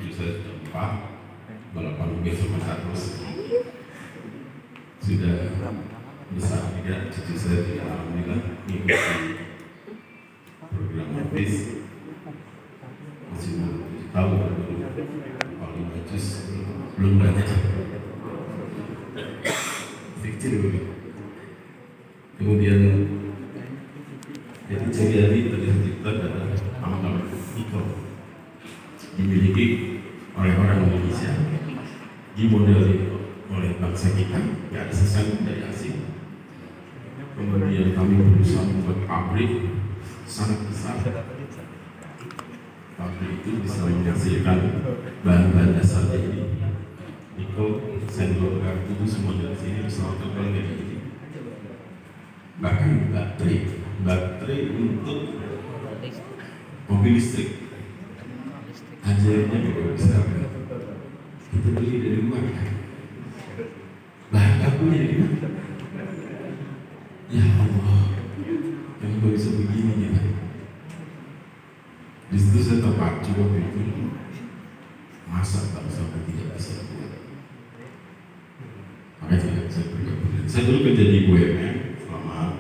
cucu saya sudah 4, balapan besok terus sudah besar juga, cucu saya juga alhamdulillah mengikuti program habis masih 7 tahun paling bagus belum banyak kecil dulu. Kemudian jadi jari tercipta adalah amal nikel dimiliki oleh orang Indonesia, dimodeli oleh bangsa kita, tidak ada sesama dari asing. Kemudian kami berusaha membuat pabrik sangat besar. Pabrik itu bisa menghasilkan bahan-bahan dasar ini, nikel, sendok, garpu, semua dari sini bisa terbuat dari ini. Bahkan baterai untuk mobil listrik. Ajarnya juga besar. Kita beli dari luar. Bahan bakunya dari mana? Ya Allah, kenapa bisa begini ya? Di situ saya terpacu waktu itu. Masa bangsa tidak bisa buat? Makanya saya bergabung. Saya dulu kerja di BUMN selama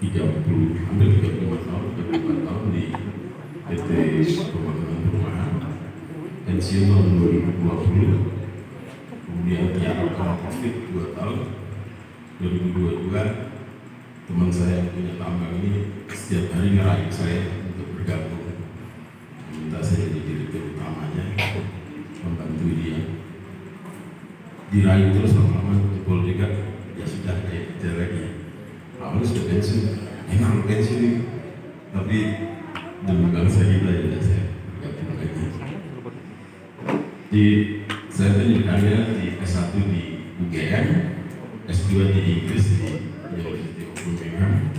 30, hampir 35 tahun, 34 tahun di PT Pembangunan Perumahan. Pensiun tahun 2020. Kemudian karena COVID 2 tahun, 2022 teman saya yang punya tambang ini setiap hari ngerayu saya untuk bergabung, minta saya jadi direktur utamanya, membantu dia. Dirayu terus lama-lama jebol juga, ya sudah kayak kerja lagi. Awalnya sudah pensiun, emang pensiun ini, tapi demi bangsa kita ya saya bergabung lagi. Saya pendidikannya di S1 di UGM, S2 di Inggris di University of Birmingham.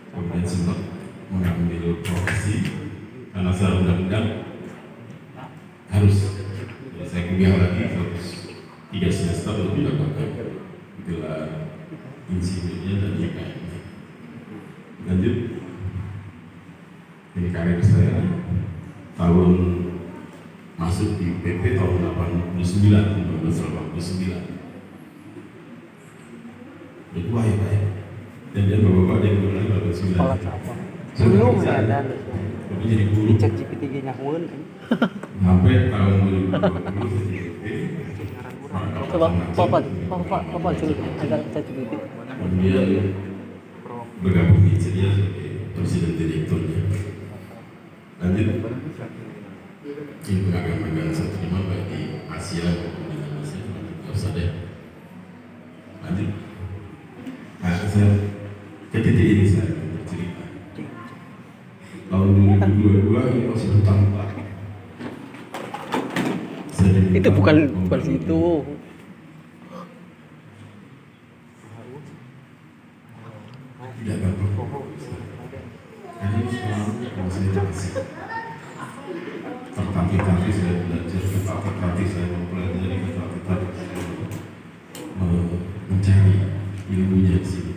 Kemudian sempat mengambil profesi karena secara undang-undang harus saya kuliah lagi harus 3 semester lebih dapatkan gelar insinyurnya dan IKN. Lanjut, ini karir saya tahun masuk di PP tahun 1989. Udah tua ya Pak ya? Dan dia bapak-bapak dia mulai 89. Belum ada. Tapi jadi guru. Cek GPT nyahuan. Sampai tahun 2020 jadi PP. Coba Papa suruh agar cek GPT. Kemudian bergabung di Ceria sebagai presiden direkturnya. Lanjut. Ini pengagam-pengagam saya terima baik di Asia maupun di Indonesia. Tidak usah deh. Lanjut. Nah, saya ke titik ini saya bercerita. Tahun 2022 ini masih hutang Pak. Itu bukan situ. Tidak gampang. Ini sekarang saya masih tertatih-tatih saya belajar, tertatih saya mempelajari, tertatih saya mencari ilmunya di sini.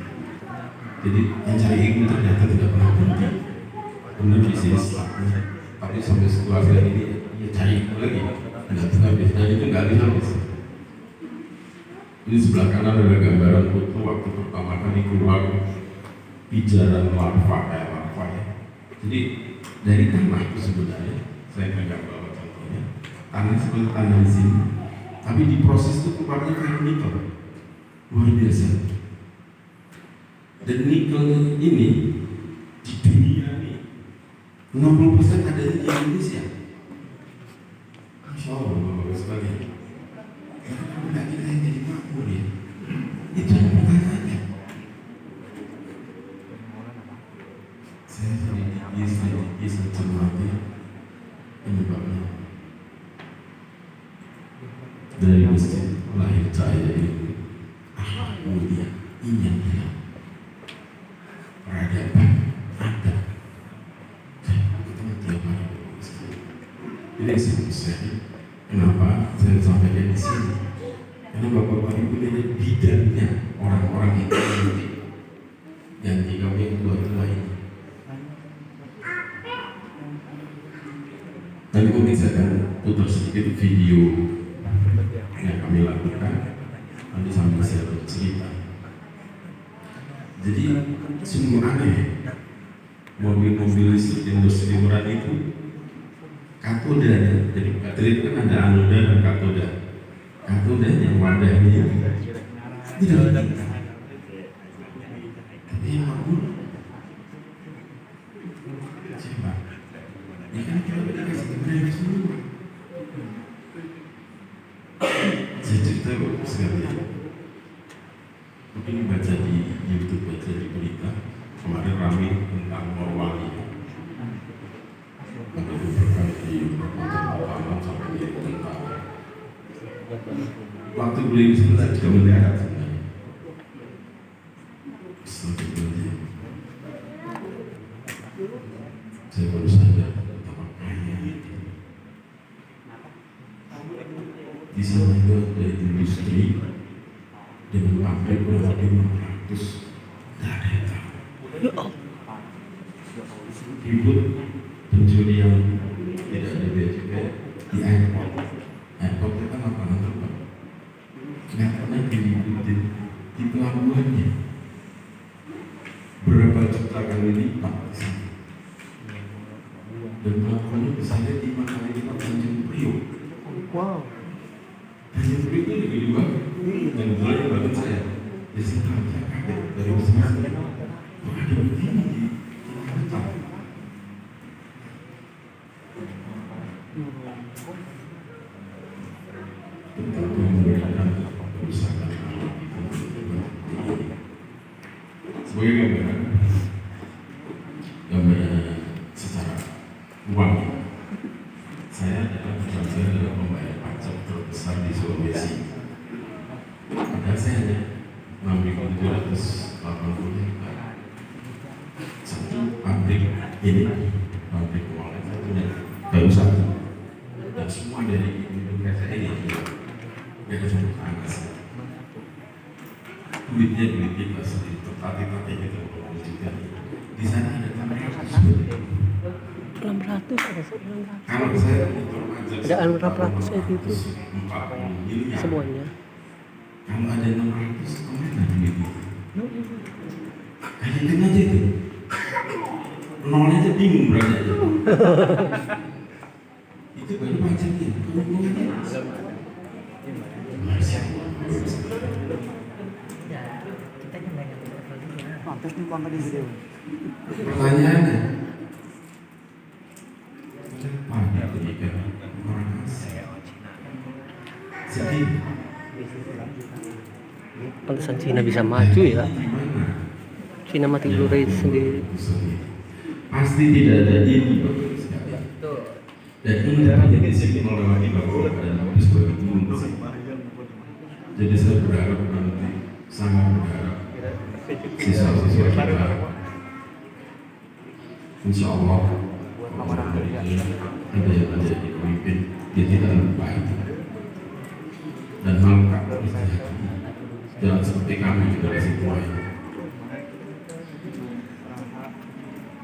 Jadi mencari ilmu ternyata tidak pernah berhenti. Benar di sini startnya, tapi sampai setelah saya ini ya cari ilmu lagi, tidak pernah habis. Dan itu nggak habis. Ini sebelah kanan ada gambaran foto waktu pertama kali keluar pijaran larva ya. Jadi dari tanah itu sebenarnya saya pegang bawa contohnya, tanah seperti tanah di sini, tapi di proses itu keluarnya kayak nikel, luar biasa. Dan nikel ini di dunia ini 60% ada di Indonesia. Masya Allah, bagus sekali. Kenapa kita yang jadi makmur ya? Itu yang pertanyaannya. Saya sedikit cermati penyebabnya. Dari masjid lahir cahaya ini, mulia, ingin hilang. Peradaban ada. Saya ketemu tiap hari. Ini saya kenapa saya sampaikan di sini? Karena bapak-bapak ibu ini bidangnya orang-orang yang cantik, dan jika yang tua ini. Dan kemudian saya akan putar sedikit video yang kami lakukan, nanti sambil saya bercerita. Jadi sungguh aneh, mobil-mobil listrik industri murah itu katodanya, jadi baterai itu kan ada anoda dan katoda. Katodanya wadahnya itu tidak ada. Tapi yang makmur siapa? Ya kan kita dikasih kebenaran semua. Saya cerita sekalian. Mungkin baca di YouTube, baca di berita kemarin ramai tentang Morwali. Ada beberapa di perpanjangan sampai di tentara. Waktu beli di sini saya juga melihat sebenarnya. Astagfirullahaladzim. Saya baru sadar betapa kaya itu. Di sana itu ada industri dengan pabrik kurang lebih 500. Tidak ada yang tahu. Ribut pencurian tidak ada bea cukai di airport. Airport itu kan lapangan terbang. Nggak pernah diliputin di pelabuhannya. Berapa juta kali lipat di sana. Dan pelabuhannya bisa lihat 5 kali lipat Tanjung Priok. Wow. Tanjung Priok itu lebih dua. Dan mulai banget saya. Di sini saya kaget dari besar. Kok ada begini di Jakarta? Tentang memberikan kerusakan alam sebagai gambaran secara uang. Saya adalah pembayar pajak terbesar di Sulawesi. Padahal saya hanya 6.780 hektar. Satu pabrik ini, pabrik uang saya punya baru satu. Dan semua dari Indonesia ini nggak ada contoh panas. Duitnya duit kita sendiri, tertatih-tatih itu juga. Di sana ada 600. 600 ada 600. Kalau saya hitung aja Ada 600 saya itu 40 miliar. semuanya. Kalau ada 600 kemana duit itu? Hitung aja itu. Nolnya aja bingung berapa aja. Itu baru pajaknya. Masya Allah. Pertanyaannya, kenapa ketika orang asing sedih? Pantesan Cina bisa maju ya. Cina mati glorious sendiri. Pasti tidak ada ini Bapak sekalian. Dan ini dapat disini melewati Bapak dan sebagai turun. Jadi saya berharap nanti, sangat berharap siswa-siswa kita, insya Allah ada yang menjadi pemimpin, dia tidak lupa itu. Dan hal jangan seperti kami generasi tua ini.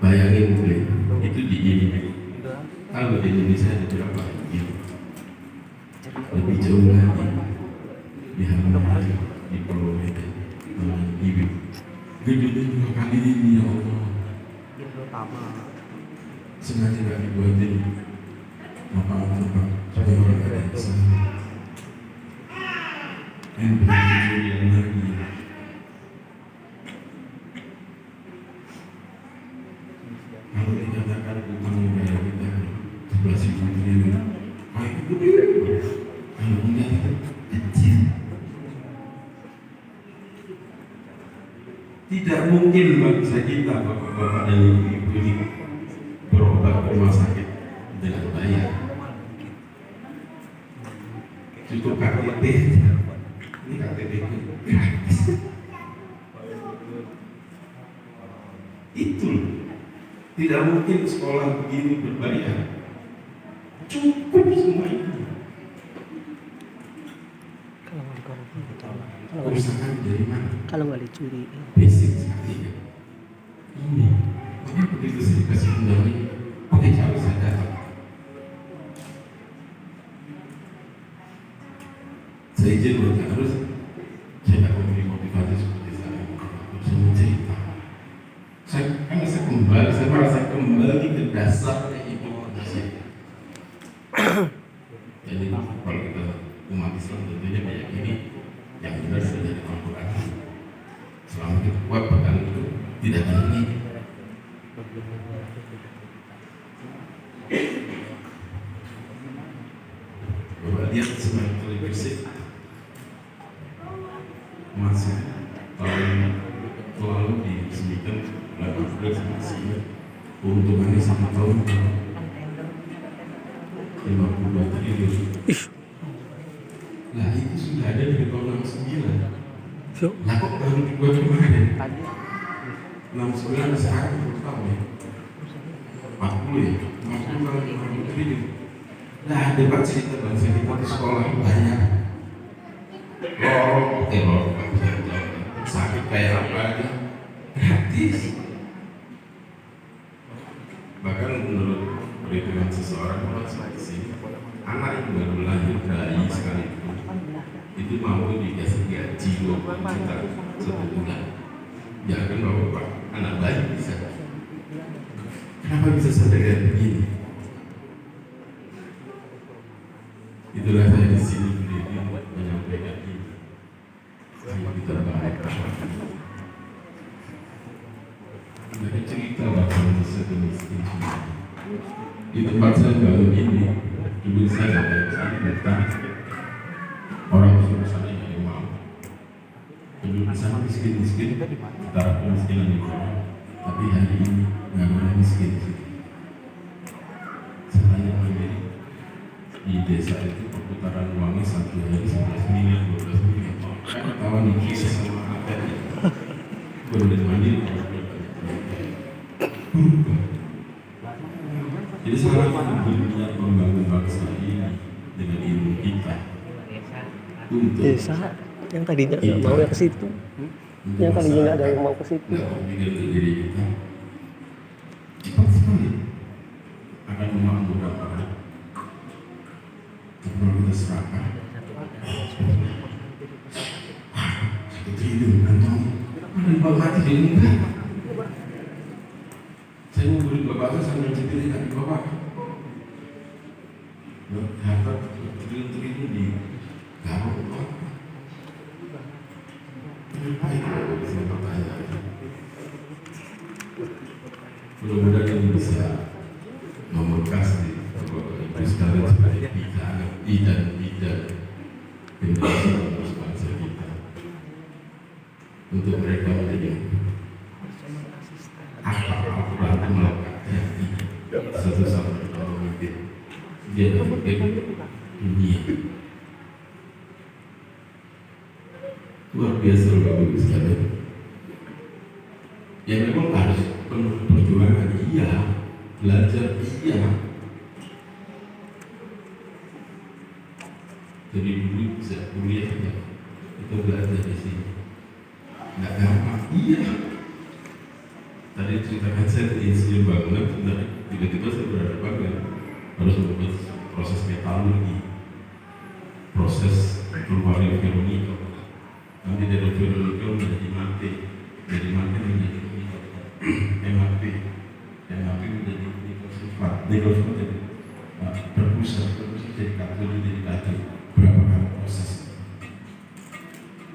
Bayangin itu di ini. Kalau di Indonesia ada berapa gitu? Lebih jauh lagi di Hanoi, di Pulau Medan, Ibu. Gedungnya 2 kali ini ya Allah. Sengaja nggak dibuatin lapangan terbang supaya orang ada yang sana. Yang berjujur lagi. Kalau dikatakan utang negara kita 11.000 triliun, itu gede. Kalau enggak itu kecil. Tidak mungkin bangsa kita, bapak-bapak dan ibu-ibu ini berobat ke rumah sakit dengan bayar. Cukup KTP, ini KTP gratis. Itu tidak mungkin sekolah begini berbayar. Cukup semua itu. Kerusakan dari mana? Kalau nggak dicuri. Basic sekali ya. Ini, makanya begitu saya dikasih undang ini, oke harus saya datang. Saya izin buat harus saya tak memberi motivasi seperti saya mencerita. Saya merasa kembali ke dasarnya itu manusia. Jadi kalau kita umat Islam tentunya meyakini yang benar sudah dari Al-Quran. Selama kita kuat pegang itu tidak akan ini. Bapak lihat semangat televisi masih tahun lalu diresmikan 18 masih keuntungannya 1 tahun 52 triliun. Nah itu sudah ada dari tahun 69. Lah kok baru dibuat kemarin? 69 sekarang 40 tahun ya? 40 ya? 40 kali 50 triliun. Nah debat cerita bangsa kita di sekolah banyak lorong sakit kayak apa aja gratis. Bahkan menurut perhitungan seseorang kalau sampai sini anak yang baru lahir bayi sekali itu mampu dikasih gaji 20 juta 1 bulan. Ya kan bapak anak bayi bisa. Kenapa bisa sampai kayak begini? Itulah saya di sini berdiri menyampaikan ini. Saya kita bahas. Dari cerita bahwa manusia itu miskin. Di tempat saya baru ini, dulu saya datang orang suruh sana yang mau. Dulu sana miskin, antara kemiskinan itu. Tapi hari ini nggak ada miskin. Saya mandiri. Di desa itu perputaran uangnya 1 hari 11 miliar, 12 miliar. Kawan di kisah sama apa ya? Benar mandiri. Jadi salah satunya membangun bangsa ini dengan ilmu kita. Desa yang tadinya nggak mau ya ke situ, yang tadinya nggak ada yang mau ke situ. Dengan diri kita cepat sekali akan memakmurkan orang. Kalau kita serahkan 1 triliun kantong ada mati di ini. Saya mau beli bapak sambil cetir di bapak. Harta triliun di garuk bapak. Baik, saya bertanya. Mudah-mudahan ini bisa membekas di Ibu sekalian sebagai dan tidak generasi penerus bangsa kita, untuk mereka menjadi Al-Quran melekat hati satu sama pemimpin dia memimpin dunia. Luar biasa Bapak sekalian. Ya memang harus penuh perjuangan, iya, belajar, iya. Jadi dulu bisa kuliah ya, itu belajar di sini. Nggak gampang, iya. Tadi ceritakan saya di insinyur bangunan, tiba-tiba saya berhadapan dengan harus membuat proses metalurgi, proses keluarnya feronika. Nanti dari feronika menjadi mate, dari mate menjadi MHP, MHP menjadi nikel sulfat jadi berpusat jadi katode, jadi katode. Berapa kali proses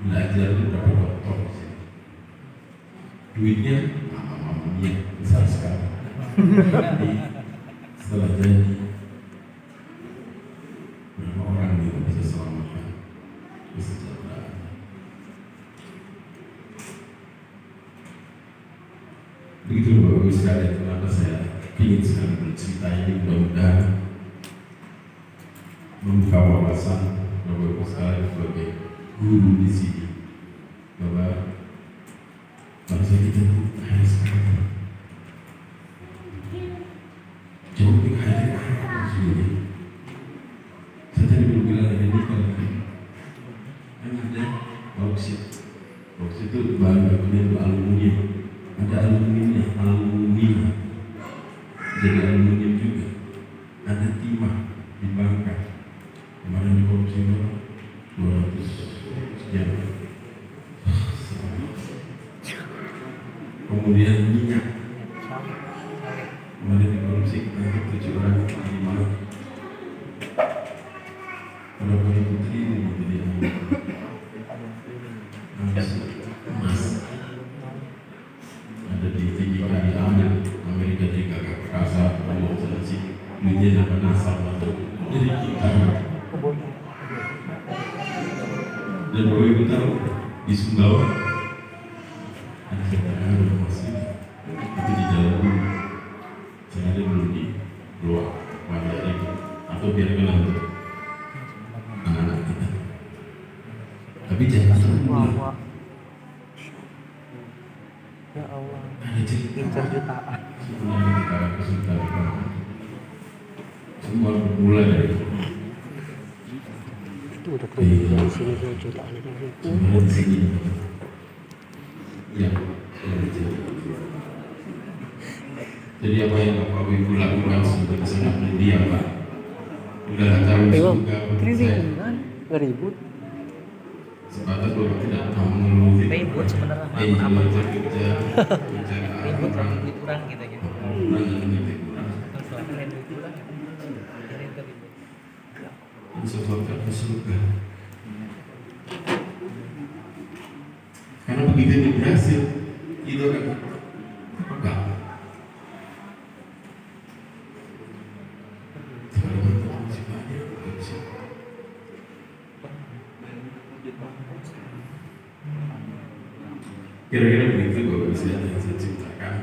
belajar itu berapa dokter di sini. Duitnya mamanya besar sekali. Jadi setelah jadi berapa orang itu bisa selamatkan kesejahteraan. Begitu bagus sekali. Kenapa saya ingin sekali bercerita ini, mudah-mudahan membuka wawasan Bapak Ibu sekalian sebagai guru di sini, bahwa bangsa kita itu kaya sekali. Jauh lebih kaya dari sini. Saya tadi belum bilang ada nikel, kan ada bauksit. Bauksit itu bahan bakunya itu aluminium. Ada aluminiumnya, jadi aluminium juga. Ada timah di Bangka. Kemarin di korupsi 200 kemudian minyak. Kemarin dikorupsi untuk 7 orang 5. Kalau putri ini jadi emas ada di tinggikan di Amerika Serikat perkasa Allah selesai duitnya dapat nasab atau jadi kita. Dan Bapak Ibu tahu di Sumbawa ada sekarang ada masjid itu di dalam dulu, sengaja belum di luar wajah itu atau biarkan untuk anak-anak kita. Tapi jangan lupa. Ya Allah. Ada cerita jutaan. sebenarnya kita kesulitan semua bermula dari Itu udah kelihatan dari sini 2 jutaan itu. semua di sini. Ya, jadi apa yang Bapak Ibu lakukan sudah sangat mulia Pak. Udah tahu juga Kan nggak ribut. sebatas Bapak tidak mau mengeluh. Ribut sebenarnya apa? Ribut sama duit kurang gitu gitu. Terus lain duit kurang ya. Jadi itu ribut. Sesuatu ke surga. Karena begitu ini berhasil, itu akan apa? Kira-kira begitu Bapak bisa yang saya ceritakan.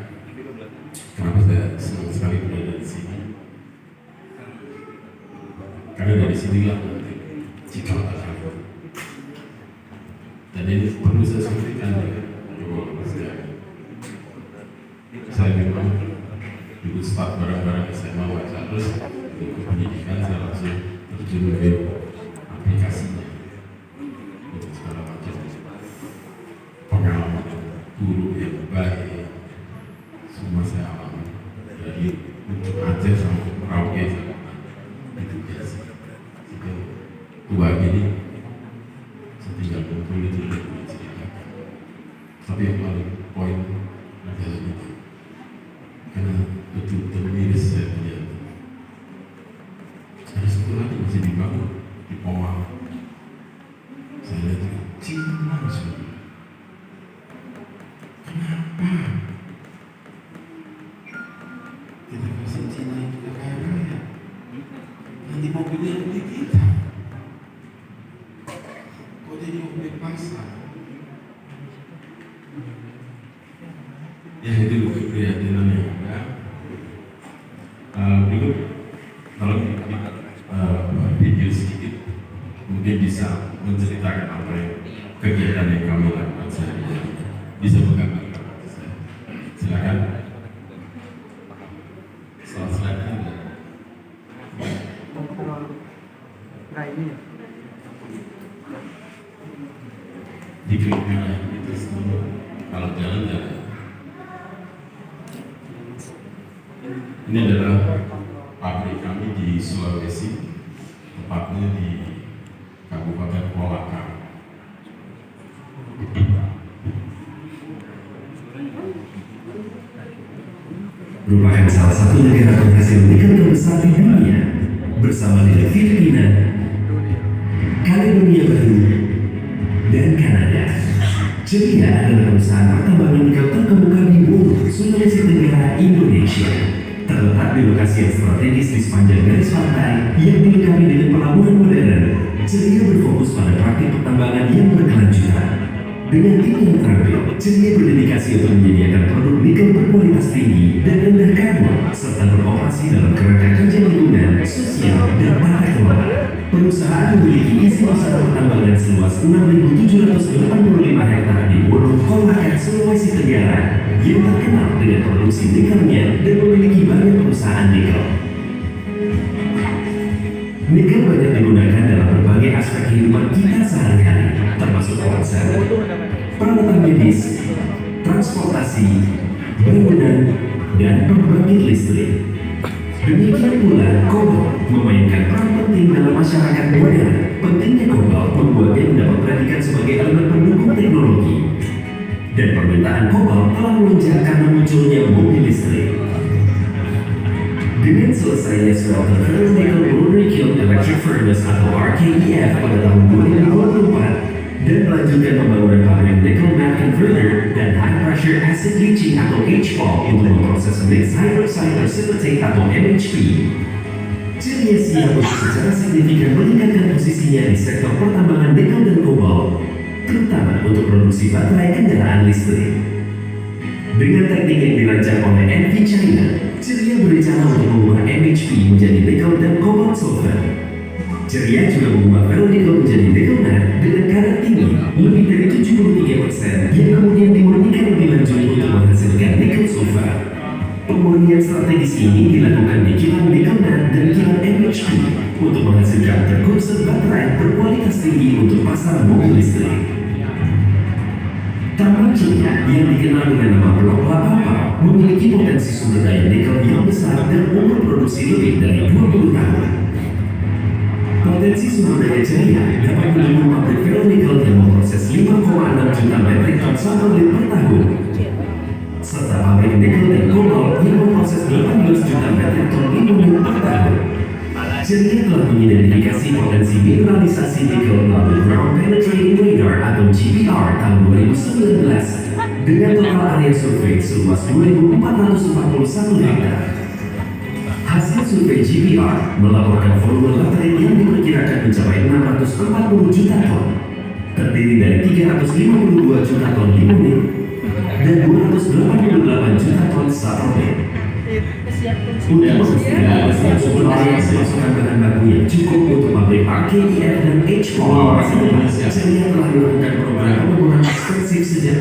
Kenapa saya senang sekali berada di sini? Karena dari sinilah nanti cikal bakal. Dan ini perlu saya sampaikan ya, Bapak saya memang dulu start barang-barang SMA baca terus ikut pendidikan saya langsung terjun ke aplikasinya. Itu segala macam pengalaman guru yang baik semua saya alami. Jadi untuk Aceh sama Merauke itu biasa. Tua gini saya tinggal kumpul itu diceritakan. Tapi yang paling poin adalah itu karena betul-betul miris saya melihat ada sekolah yang masih dibangun di Pomang. Saya lihat Cina semua. Kenapa kita kasih Cina yang kita kaya raya? Nanti mobilnya beli kita. Kok jadi mobil pasar? Ya itu keprihatinan yang ada. Berikut kalau video sedikit mungkin bisa menceritakan apa yang kegiatan yang kami lakukan sehari-hari. Bisa menggambarkan kepada saya. Silakan. Slide-nya ada. Nah ini ya. Di kelilingnya itu semua kalau jalan-jalan. Ini adalah pabrik kami di Sulawesi, tepatnya di Kabupaten Kolaka. Merupakan salah satu negara penghasil nikel terbesar di dunia, bersama dengan Filipina, Kaledonia Baru, dan Kanada. Ceria adalah perusahaan pertambangan nikel terkemuka di Bulu, Sulawesi Tenggara, Indonesia. Terletak di lokasi yang strategis di sepanjang garis pantai yang dilengkapi dengan pelabuhan modern. Ceria berfokus pada praktik pertambangan yang berkelanjutan. Dengan tim yang terampil, Ceria berdedikasi untuk menyediakan produk nikel berkualitas tinggi dan rendah karbon, serta beroperasi dalam kerangka kerja lingkungan, sosial, dan tata kelola. Perusahaan memiliki izin usaha pertambangan seluas 6.785 hektar di Wono, Kolaka, Sulawesi Tenggara, yang terkenal dengan produksi nikelnya dan memiliki banyak perusahaan nikel. Nikel banyak digunakan dalam berbagai aspek kehidupan kita sehari-hari, termasuk ponsel, peralatan medis, transportasi, bangunan, dan pembangkit listrik. Demikian pula, kobalt memainkan peran penting dalam masyarakat modern. Pentingnya kobalt membuatnya mendapat predikat sebagai elemen pendukung teknologi. Dan permintaan kendaraan kobalt telah melonjak karena munculnya mobil listrik. Dengan selesainya smelter Ferronickel Rotary Kiln Electric Furnace atau RKEF pada tahun 2024 dan melanjutkan pembangunan pabrik nickel matte converter dan high pressure acid leaching atau HPAL untuk memproses mixed hydroxide precipitate atau MHP. Ceria siap untuk secara signifikan meningkatkan posisinya di sektor pertambangan nikel dan kobalt, terutama untuk produksi baterai kendaraan listrik. Dengan teknik yang dirancang oleh NV China, Ceria berencana untuk mengubah MHP menjadi nickel dan cobalt sulfur. Ceria juga mengubah ferronickel menjadi nickel matte dengan kadar tinggi lebih dari 73% yang kemudian dimurnikan lebih lanjut untuk menghasilkan nickel sulfur. Pemurnian strategis ini dilakukan di kilang nickel matte dan kilang MHP untuk menghasilkan prekursor baterai berkualitas tinggi untuk pasar mobil listrik. Tambang Ceria yang dikenal dengan nama Blok Lapapa memiliki potensi sumber daya nikel yang besar dan umur produksi lebih dari 20 tahun. Potensi sumber daya Ceria dapat mendukung pabrik ferronickel yang memproses 5,6 juta metrik ton sampel per tahun, serta pabrik nikel dan kobalt yang memproses 18 juta metrik ton limon per tahun. Ceria telah mengidentifikasi potensi mineralisasi nikel melalui Ground Penetrating Radar atau GPR tahun 2019 dengan total area survei seluas 2.441 hektar. Hasil survei GPR melaporkan volume baterai yang diperkirakan mencapai 640 juta ton, terdiri dari 352 juta ton limonit dan 288 juta ton sapronet. Untuk memastikan bahwa sumber daya pasokan bahan baku yang cukup untuk pabrik RKEF dan HPAL, Ceria telah melakukan program pembangunan ekstensif sejak